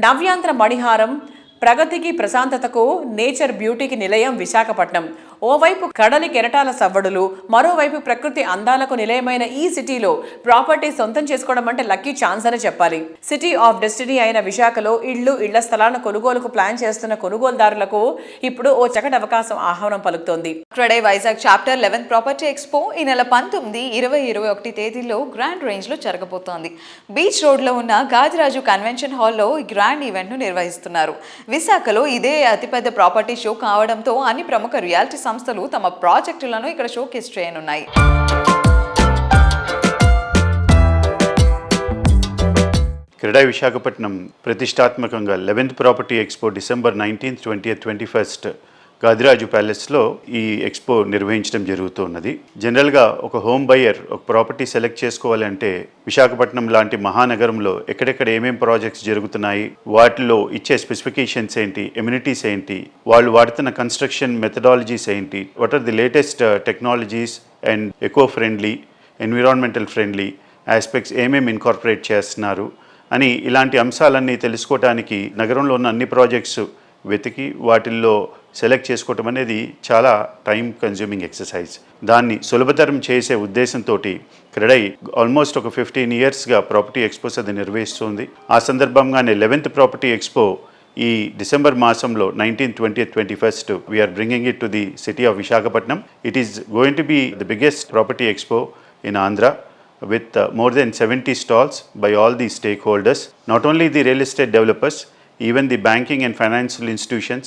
నవ్యాంధ్ర మణిహారం ప్రగతికి ప్రశాంతతకు నేచర్ బ్యూటీకి నిలయం విశాఖపట్నం. ఓవైపు కడలి కెరటాల సవ్వడులు, మరోవైపు ప్రకృతి అందాలకు నిలయమైన ఈ సిటీలో ప్రాపర్టీ సొంతం చేసుకోవడం అంటే లక్కీ ఛాన్స్ అని చెప్పాలి. సిటీ ఆఫ్ డెస్టినీ అయిన విశాఖలో ఇళ్ల స్థలాలను కొనుగోలుకు ప్లాన్ చేస్తున్న కొనుగోలుదారులకు ఇప్పుడు ఓ చక్కటి అవకాశం ఆహ్వానం పలుకుతోంది. CREDAI Vizag chapter 11 property expo ఈ నెల 19, 20, 21 తేదీల్లో గ్రాండ్ రేంజ్ లో జరగబోతోంది. బీచ్ రోడ్ లో ఉన్న గాదిరాజు కన్వెన్షన్ హాల్లో ఈ గ్రాండ్ ఈవెంట్ ను నిర్వహిస్తున్నారు. విశాఖలో ఇదే అతిపెద్ద ప్రాపర్టీ షో కావడంతో అన్ని ప్రముఖ రియాలిటీ సంస్థలు తమ ప్రాజెక్టులను ఇక్కడ షోకేస్ చేయనున్నాయి. క్రెడై విశాఖపట్నం ప్రతిష్టాత్మకంగా 11th property expo December 19th, 20th, 21st Gadiraju ప్యాలెస్లో ఈ ఎక్స్పో నిర్వహించడం జరుగుతున్నది. జనరల్గా ఒక హోమ్ బయర్ ఒక ప్రాపర్టీ సెలెక్ట్ చేసుకోవాలంటే విశాఖపట్నం లాంటి మహానగరంలో ఎక్కడెక్కడ ఏమేం ప్రాజెక్ట్స్ జరుగుతున్నాయి, వాటిలో ఇచ్చే స్పెసిఫికేషన్స్ ఏంటి, ఎమ్యూనిటీస్ ఏంటి, వాళ్ళు వాడుతున్న కన్స్ట్రక్షన్ మెథడాలజీస్ ఏంటి, what are the latest technologies and eco friendly, environmental friendly aspects ఏమేమి ఇన్కార్పొరేట్ చేస్తున్నారు అని ఇలాంటి అంశాలన్నీ తెలుసుకోవడానికి నగరంలో ఉన్న అన్ని ప్రాజెక్ట్స్ వెతికి వాటిల్లో సెలెక్ట్ చేసుకోవటం అనేది చాలా టైం కన్జ్యూమింగ్ ఎక్సర్సైజ్. దాన్ని సులభతరం చేసే ఉద్దేశంతో క్రెడై ఆల్మోస్ట్ ఒక 15 yearsగా ప్రాపర్టీ ఎక్స్పోస్ అది నిర్వహిస్తుంది. ఆ సందర్భంగానే 11th ప్రాపర్టీ ఎక్స్పో ఈ డిసెంబర్ మాసంలో 19th, 20th, 21st we are bringing it to the city of Visakhapatnam. It is going to be the biggest property expo in Andhra with more than 70 stalls by all the stakeholders, not only the real estate developers, even the banking and financial institutions,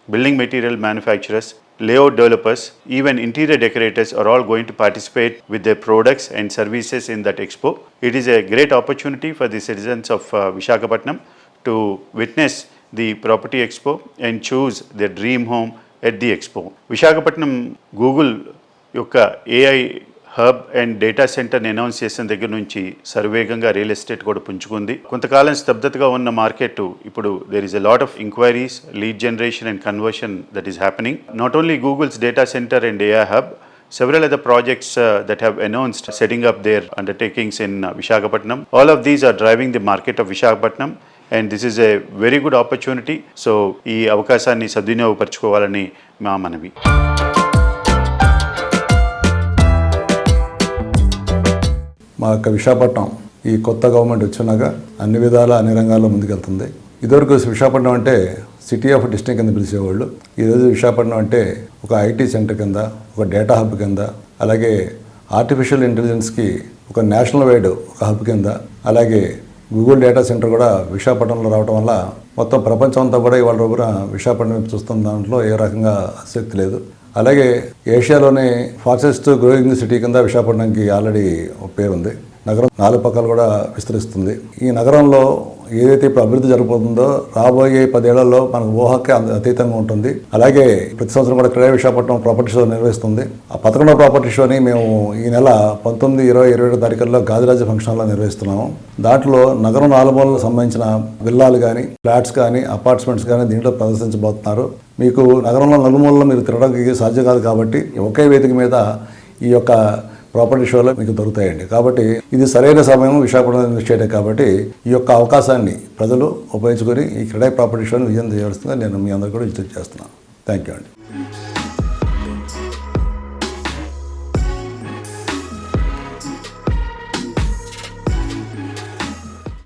building material manufacturers, layout developers, even interior decorators are all going to participate with their products and services in that expo. It is a great opportunity for the citizens of Visakhapatnam to witness the property expo and choose their dream home at the expo. Visakhapatnam Google యొక్క AI hub and data సెంటర్ని announce చేసిన దగ్గర నుంచి సర్వేగంగా real estate కూడా పుంజుకుంది. కొంతకాలం స్తబ్దతగా ఉన్న market ఇప్పుడు there is a lot of inquiries, lead generation and conversion that is happening. Not only Google's data centre and AI hub, several other projects that have announced setting up their undertakings in Visakhapatnam. All of these are driving the market of Visakhapatnam and this is a very good opportunity. So ఈ అవకాశాన్ని సద్వినియోగపరచుకోవాలని మా మనవి. మా యొక్క విశాఖపట్నం ఈ కొత్త government వచ్చినాక అన్ని విధాల అన్ని రంగాల్లో ముందుకెళ్తుంది. ఇదివరకు విశాఖపట్నం అంటే సిటీ ఆఫ్ డెస్టినీ కింద పిలిచేవాళ్ళు. ఈరోజు విశాఖపట్నం అంటే ఒక ఐటీ సెంటర్ కింద, ఒక డేటా హబ్ కింద, అలాగే ఆర్టిఫిషియల్ ఇంటెలిజెన్స్కి ఒక నేషనల్ వైడ్ ఒక హబ్ కింద, అలాగే గూగుల్ డేటా సెంటర్ కూడా విశాఖపట్నంలో రావడం వల్ల మొత్తం ప్రపంచం అంతా కూడా ఇవాళ రోజున విశాఖపట్నం చూస్తున్న దాంట్లో ఏ రకంగా ఆసక్తి లేదు. అలాగే ఏషియాలోనే ఫాస్టెస్ట్ గ్రోయింగ్ సిటీ కింద విశాఖపట్నంకి ఆల్రెడీ ఒక పేరుంది. నగరం 4 పక్కలు కూడా విస్తరిస్తుంది. ఈ నగరంలో ఏదైతే ఇప్పుడు అభివృద్ధి జరగబోతుందో రాబోయే 10 ఏళ్లలో మనకు ఊహకి అతీతంగా ఉంటుంది. అలాగే ప్రతి సంవత్సరం కూడా క్రెడై విశాఖపట్నం ప్రాపర్టీ షో నిర్వహిస్తుంది. ఆ 11వ ప్రాపర్టీ షోని మేము ఈ నెల 19, 20, 27 తారీఖుల్లో గాదిరాజు ఫంక్షన్ హాల్లో నిర్వహిస్తున్నాము. దాంట్లో నగరం నాలుమూలలకు సంబంధించిన విల్లాలు కానీ, ఫ్లాట్స్ కానీ, అపార్ట్మెంట్స్ కానీ దీంట్లో ప్రదర్శించబోతున్నారు. మీకు నగరంలో నలుమూలలో మీరు తిరగడానికి సాధ్యం కాదు కాబట్టి ఒకే వేదిక మీద ఈ యొక్క ప్రాపర్టీ షోలో మీకు దొరుకుతాయండి. కాబట్టి ఇది సరైన సమయం విశాఖపట్నం ఇన్వెస్ట్ చేయడం కాబట్టి ఈ యొక్క అవకాశాన్ని ప్రజలు ఉపయోగించుకొని ఈ క్రెడై ప్రాపర్టీ షోని విజయం చేయవలసిందిగా నేను మీ అందరూ కూడా విజ్ఞప్తి చేస్తున్నాను. థ్యాంక్ యూ అండి.